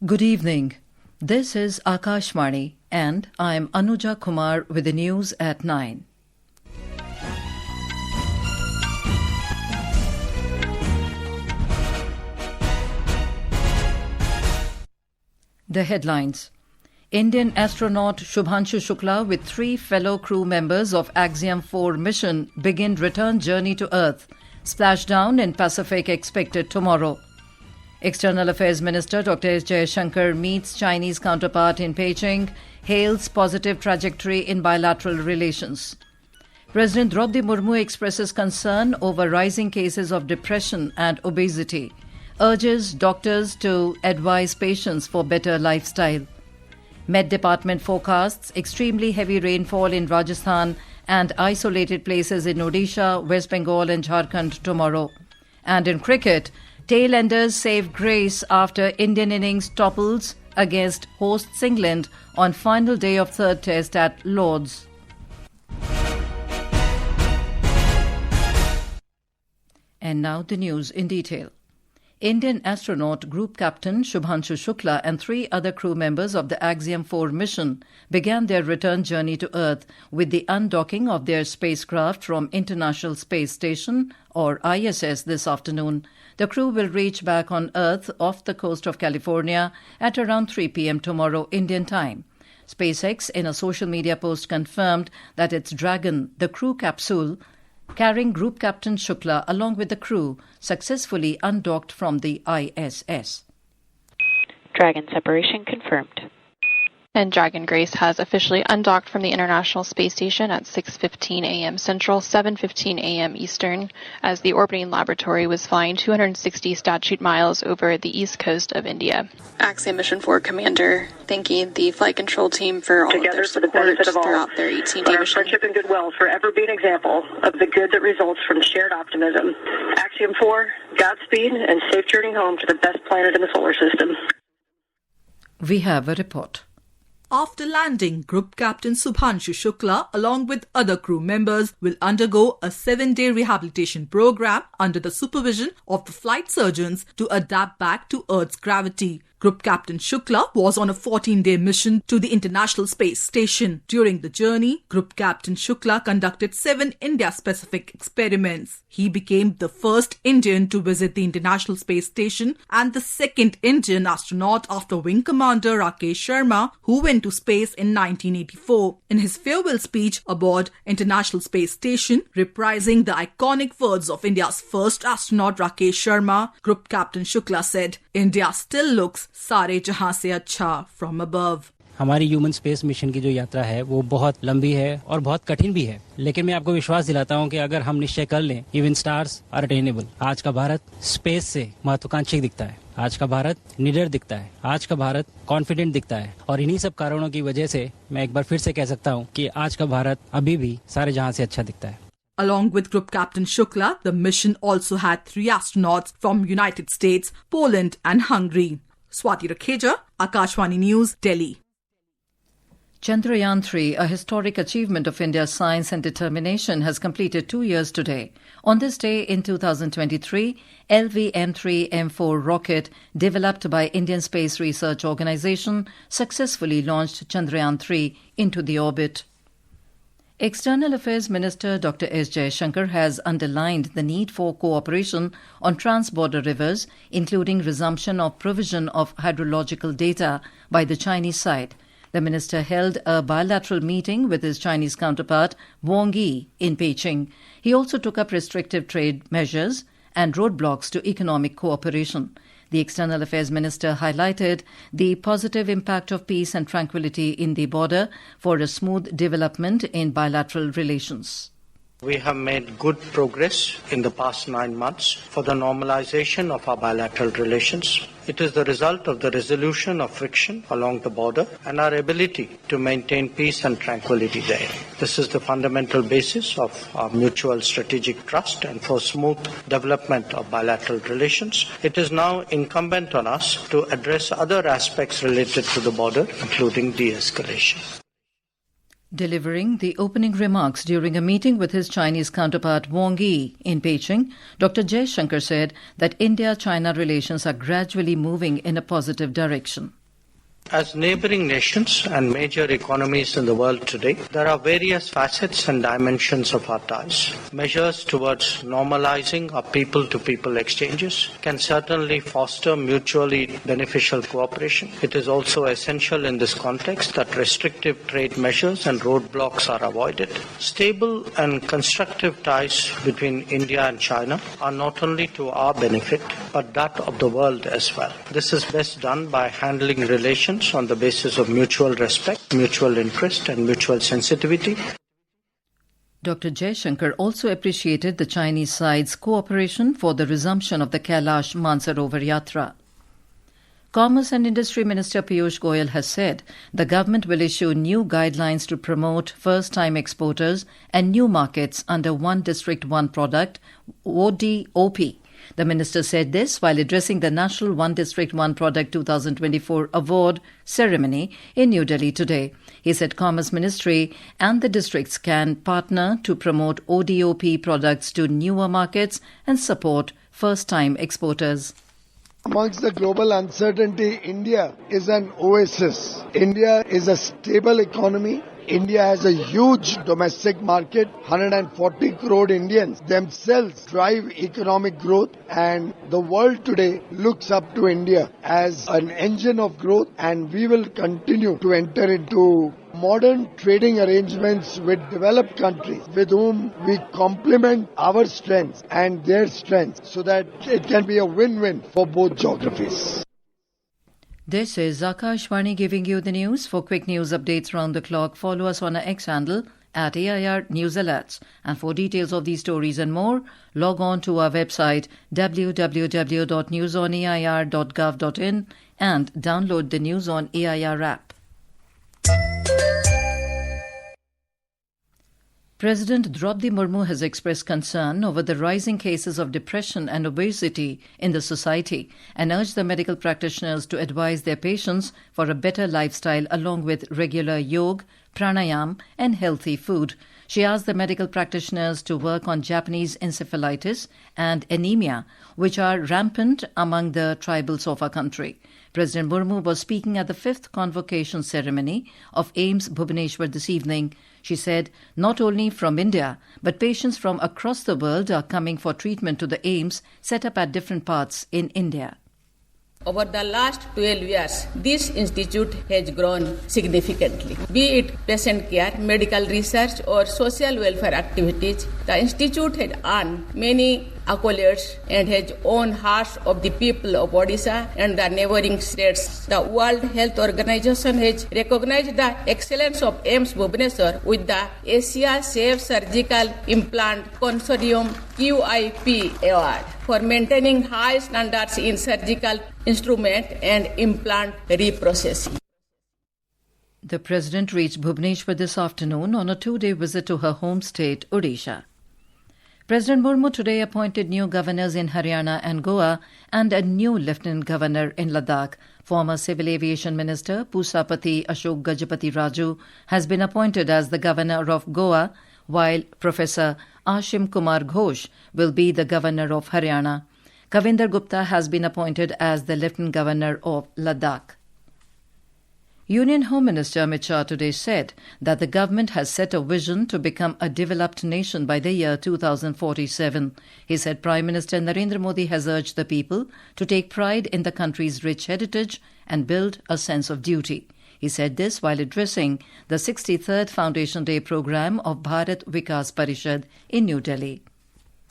Good evening. This is Akashvani and I am Anuja Kumar with the news at 9. The headlines. Indian astronaut Shubhanshu Shukla with 3 fellow crew members of Axiom-4 Mission begin return journey to Earth. Splashdown in Pacific expected tomorrow. External Affairs Minister Dr. Jaishankar meets Chinese counterpart in Beijing, hails positive trajectory in bilateral relations. President Droupadi Murmu expresses concern over rising cases of depression and obesity, urges doctors to advise patients for better lifestyle. Met Department forecasts extremely heavy rainfall in Rajasthan and isolated places in Odisha, West Bengal and Jharkhand tomorrow. And in cricket, tailenders save grace after Indian innings topples against hosts England on final day of third test at Lord's. And now the news in detail. Indian astronaut Group Captain Shubhanshu Shukla and 3 other crew members of the Axiom-4 mission began their return journey to Earth with the undocking of their spacecraft from International Space Station, or ISS, this afternoon. The crew will reach back on Earth off the coast of California at around 3 p.m. tomorrow Indian time. SpaceX, in a social media post, confirmed that its Dragon, the crew capsule, carrying Group Captain Shukla along with the crew, successfully undocked from the ISS. Dragon separation confirmed. And Dragon Grace has officially undocked from the International Space Station at 6:15 a.m. Central, 7:15 a.m. Eastern, as the orbiting laboratory was flying 260 statute miles over the east coast of India. Axiom Mission 4 Commander thanking the flight control team for all of their support throughout their 18-day mission. Our friendship and goodwill forever be an example of the good that results from shared optimism. Axiom 4, Godspeed, and safe journey home to the best planet in the solar system. We have a report. After landing, Group Captain Shubhanshu Shukla, along with other crew members, will undergo a 7-day rehabilitation program under the supervision of the flight surgeons to adapt back to Earth's gravity. Group Captain Shukla was on a 14-day mission to the International Space Station. During the journey, Group Captain Shukla conducted 7 India-specific experiments. He became the first Indian to visit the International Space Station and the second Indian astronaut after Wing Commander Rakesh Sharma, who went to space in 1984. In his farewell speech aboard International Space Station, reprising the iconic words of India's first astronaut Rakesh Sharma, Group Captain Shukla said, "India still looks सारे जहां से अच्छा from above." हमारी human space mission की जो यात्रा है वो बहुत लंबी है और बहुत कठिन भी है, लेकिन मैं आपको विश्वास दिलाता हूं कि अगर हम निश्चय कर लें, इवन स्टार्स आर अटेनेबल। आज का भारत स्पेस से महत्वाकांक्षी दिखता है, आज का भारत निडर दिखता है, आज का भारत कॉन्फिडेंट दिखता है, और इन्हीं सब कारणों की वजह से मैं एक बार फिर से कह सकता हूं कि आज का भारत अभी भी सारे जहां से अच्छा दिखता है। Along with Group Captain Shukla, the mission also had 3 astronauts from United States, Poland and Hungary. Swati Rakheja, Akashvani News, Delhi. Chandrayaan-3, a historic achievement of India's science and determination, has completed 2 years today. On this day in 2023, LV-M3-M4 rocket, developed by Indian Space Research Organisation, successfully launched Chandrayaan-3 into the orbit. External Affairs Minister Dr. S. Jaishankar has underlined the need for cooperation on trans-border rivers, including resumption of provision of hydrological data by the Chinese side. The minister held a bilateral meeting with his Chinese counterpart, Wang Yi, in Beijing. He also took up restrictive trade measures and roadblocks to economic cooperation. The External Affairs Minister highlighted the positive impact of peace and tranquility in the border for a smooth development in bilateral relations. We have made good progress in the past 9 months for the normalization of our bilateral relations. It is the result of the resolution of friction along the border and our ability to maintain peace and tranquility there. This is the fundamental basis of our mutual strategic trust and for smooth development of bilateral relations. It is now incumbent on us to address other aspects related to the border, including de-escalation. Delivering the opening remarks during a meeting with his Chinese counterpart Wang Yi in Beijing, Dr. Jaishankar said that India-China relations are gradually moving in a positive direction. As neighboring nations and major economies in the world today, there are various facets and dimensions of our ties. Measures towards normalizing our people-to-people exchanges can certainly foster mutually beneficial cooperation. It is also essential in this context that restrictive trade measures and roadblocks are avoided. Stable and constructive ties between India and China are not only to our benefit, but that of the world as well. This is best done by handling relations on the basis of mutual respect, mutual interest, and mutual sensitivity. Dr. Jaishankar also appreciated the Chinese side's cooperation for the resumption of the Kailash Mansarovar Yatra. Commerce and Industry Minister Piyush Goyal has said the government will issue new guidelines to promote first-time exporters and new markets under One District, One Product, ODOP. The minister said this while addressing the National One District, One Product 2024 award ceremony in New Delhi today. He said Commerce Ministry and the districts can partner to promote ODOP products to newer markets and support first-time exporters. Amongst the global uncertainty, India is an oasis. India is a stable economy. India has a huge domestic market. 140 crore Indians themselves drive economic growth, and the world today looks up to India as an engine of growth, and we will continue to enter into modern trading arrangements with developed countries with whom we complement our strengths and their strengths so that it can be a win-win for both geographies. This is Akashvani giving you the news. For quick news updates round the clock, follow us on our X handle at AIR News Alerts. And for details of these stories and more, log on to our website www.newsonair.gov.in and download the News on AIR app. President Droupadi Murmu has expressed concern over the rising cases of depression and obesity in the society and urged the medical practitioners to advise their patients for a better lifestyle along with regular yoga, pranayam and healthy food. She asked the medical practitioners to work on Japanese encephalitis and anemia, which are rampant among the tribals of our country. President Murmu was speaking at the 5th convocation ceremony of AIIMS Bhubaneswar this evening. She said not only from India, but patients from across the world are coming for treatment to the AIIMS set up at different parts in India. Over the last 12 years, this institute has grown significantly. Be it patient care, medical research, or social welfare activities, the institute has earned many accolades and has won hearts of the people of Odisha and the neighboring states. The World Health Organization has recognized the excellence of AIIMS Bhubaneswar with the Asia Safe Surgical Implant Consortium QIP Award for maintaining high standards in surgical instrument and implant reprocessing. The President reached Bhubaneswar this afternoon on a 2-day visit to her home state, Odisha. President Murmu today appointed new governors in Haryana and Goa and a new lieutenant governor in Ladakh. Former Civil Aviation Minister Pusapati Ashok Gajapati Raju has been appointed as the governor of Goa, while Professor Ashim Kumar Ghosh will be the governor of Haryana. Kavinder Gupta has been appointed as the lieutenant governor of Ladakh. Union Home Minister Amit Shah today said that the government has set a vision to become a developed nation by the year 2047. He said Prime Minister Narendra Modi has urged the people to take pride in the country's rich heritage and build a sense of duty. He said this while addressing the 63rd Foundation Day program of Bharat Vikas Parishad in New Delhi.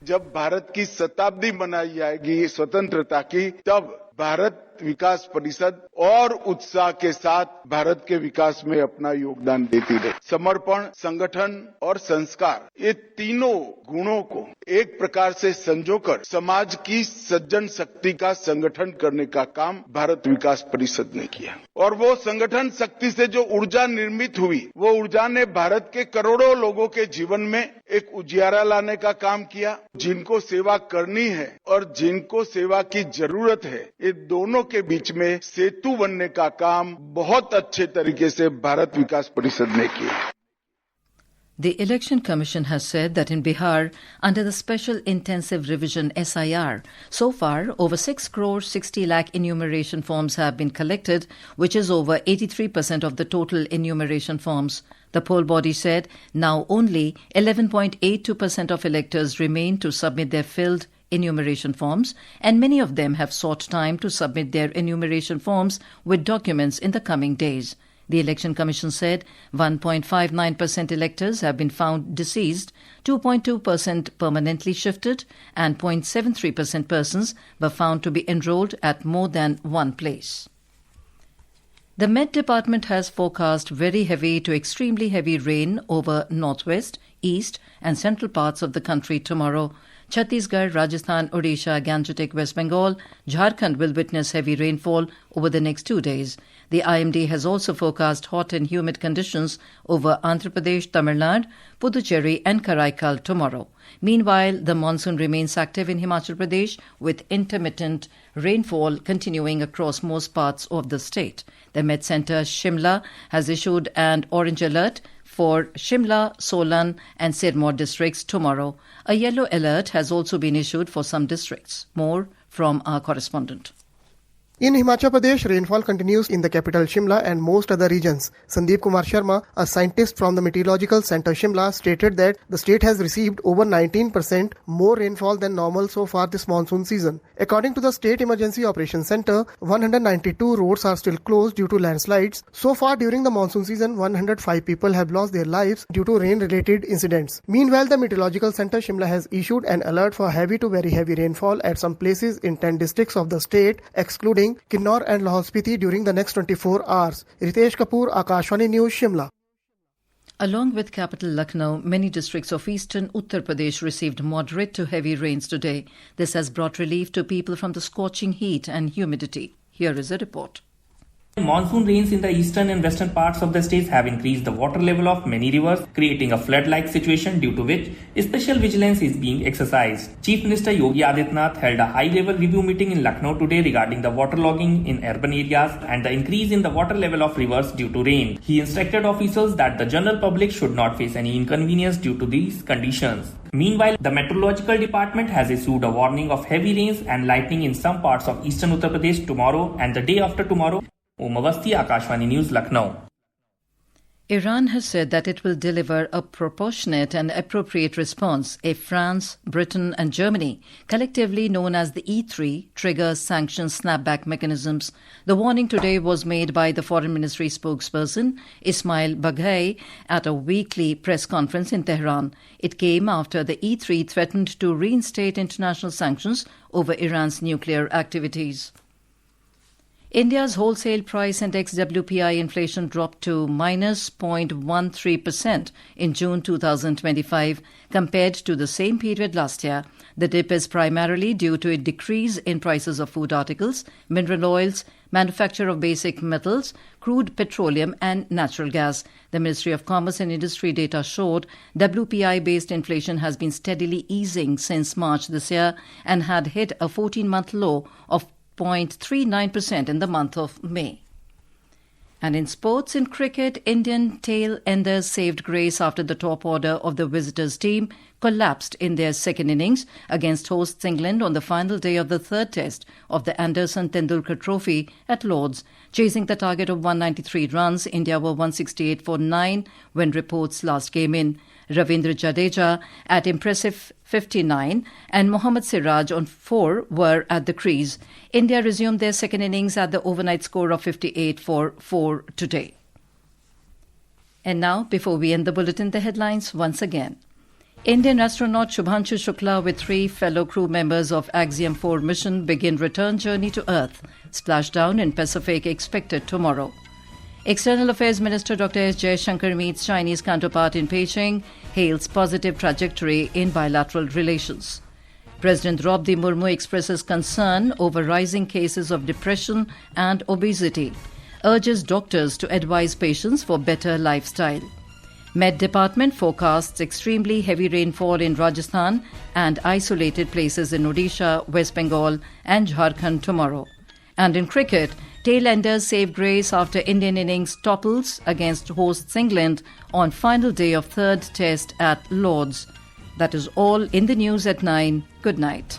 जब भारत की शताब्दी मनाई जाएगी स्वतंत्रता की, तब भारत विकास परिषद और उत्साह के साथ भारत के विकास में अपना योगदान देती रहे। समर्पण, संगठन और संस्कार, ये तीनों गुणों को एक प्रकार से संजोकर समाज की सज्जन शक्ति का संगठन करने का काम भारत विकास परिषद ने किया। और वो संगठन शक्ति से जो ऊर्जा निर्मित हुई, वो ऊर्जा ने भारत के करोड़ों लोगों के जीवन में एक उजियारा लाने का काम किया। जिनको सेवा करनी है और जिनको सेवा की जरूरत है, ये दोनों के बीच में सेतु बनने का काम बहुत अच्छे तरीके से भारत विकास परिषद ने किया। The Election Commission has said that in Bihar, under the Special Intensive Revision SIR, so far over 6 crore 60 lakh enumeration forms have been collected, which is over 83% of the total enumeration forms. The poll body said now only 11.82% of electors remain to submit their filled enumeration forms, and many of them have sought time to submit their enumeration forms with documents in the coming days. The Election Commission said 1.59% electors have been found deceased, 2.2% permanently shifted, and 0.73% persons were found to be enrolled at more than one place. The Met Department has forecast very heavy to extremely heavy rain over northwest, east, and central parts of the country tomorrow. Chhattisgarh, Rajasthan, Odisha, Gangetic, West Bengal, Jharkhand will witness heavy rainfall over the next 2 days. The IMD has also forecast hot and humid conditions over Andhra Pradesh, Tamil Nadu, Puducherry and Karaikal tomorrow. Meanwhile, the monsoon remains active in Himachal Pradesh with intermittent rainfall continuing across most parts of the state. The Met Centre Shimla has issued an orange alert for Shimla, Solan and Sirmaur districts tomorrow. A yellow alert has also been issued for some districts. More from our correspondent. In Himachal Pradesh, rainfall continues in the capital Shimla and most other regions. Sandeep Kumar Sharma, a scientist from the Meteorological Centre Shimla, stated that the state has received over 19% more rainfall than normal so far this monsoon season. According to the State Emergency Operations Centre, 192 roads are still closed due to landslides. So far during the monsoon season, 105 people have lost their lives due to rain-related incidents. Meanwhile, the Meteorological Centre Shimla has issued an alert for heavy to very heavy rainfall at some places in 10 districts of the state, excluding Kinnaur and Lahaul Spiti during the next 24 hours. Ritesh Kapoor, Akashvani News, Shimla. Along with capital Lucknow, many districts of eastern Uttar Pradesh received moderate to heavy rains today. This has brought relief to people from the scorching heat and humidity. Here is a report. Monsoon rains in the eastern and western parts of the states have increased the water level of many rivers, creating a flood-like situation due to which special vigilance is being exercised. Chief Minister Yogi Adityanath held a high-level review meeting in Lucknow today regarding the waterlogging in urban areas and the increase in the water level of rivers due to rain. He instructed officials that the general public should not face any inconvenience due to these conditions. Meanwhile, the Meteorological Department has issued a warning of heavy rains and lightning in some parts of eastern Uttar Pradesh tomorrow and the day after tomorrow. Om Awasthi, Akashvani News, Lucknow. Iran has said that it will deliver a proportionate and appropriate response if France, Britain and Germany, collectively known as the E3, trigger sanctions snapback mechanisms. The warning today was made by the Foreign Ministry spokesperson Ismail Baghai at a weekly press conference in Tehran. It came after the E3 threatened to reinstate international sanctions over Iran's nuclear activities. India's wholesale price index WPI inflation dropped to minus 0.13% in June 2025 compared to the same period last year. The dip is primarily due to a decrease in prices of food articles, mineral oils, manufacture of basic metals, crude petroleum and natural gas. The Ministry of Commerce and Industry data showed WPI-based inflation has been steadily easing since March this year and had hit a 14-month low of 0.39% in the month of May. And in sports, in cricket, Indian tail enders saved grace after the top order of the visitors' team collapsed in their second innings against hosts England on the final day of the third test of the Anderson Tendulkar Trophy at Lord's. Chasing the target of 193 runs, India were 168 for 9 when reports last came in. Ravindra Jadeja at impressive 59 and Mohammad Siraj on 4 were at the crease. India resumed their second innings at the overnight score of 58 for 4 today. And now, before we end the bulletin, the headlines once again. Indian astronaut Shubhanshu Shukla with 3 fellow crew members of Axiom-4 Mission begin return journey to Earth. Splashdown in Pacific expected tomorrow. External Affairs Minister Dr. S. Jaishankar meets Chinese counterpart in Beijing, hails positive trajectory in bilateral relations. President Droupadi Murmu expresses concern over rising cases of depression and obesity, urges doctors to advise patients for better lifestyle. Met Department forecasts extremely heavy rainfall in Rajasthan and isolated places in Odisha, West Bengal and Jharkhand tomorrow. And in cricket, Tailenders save grace after Indian innings topples against hosts England on final day of third test at Lord's. That is all in the news at 9. Good night.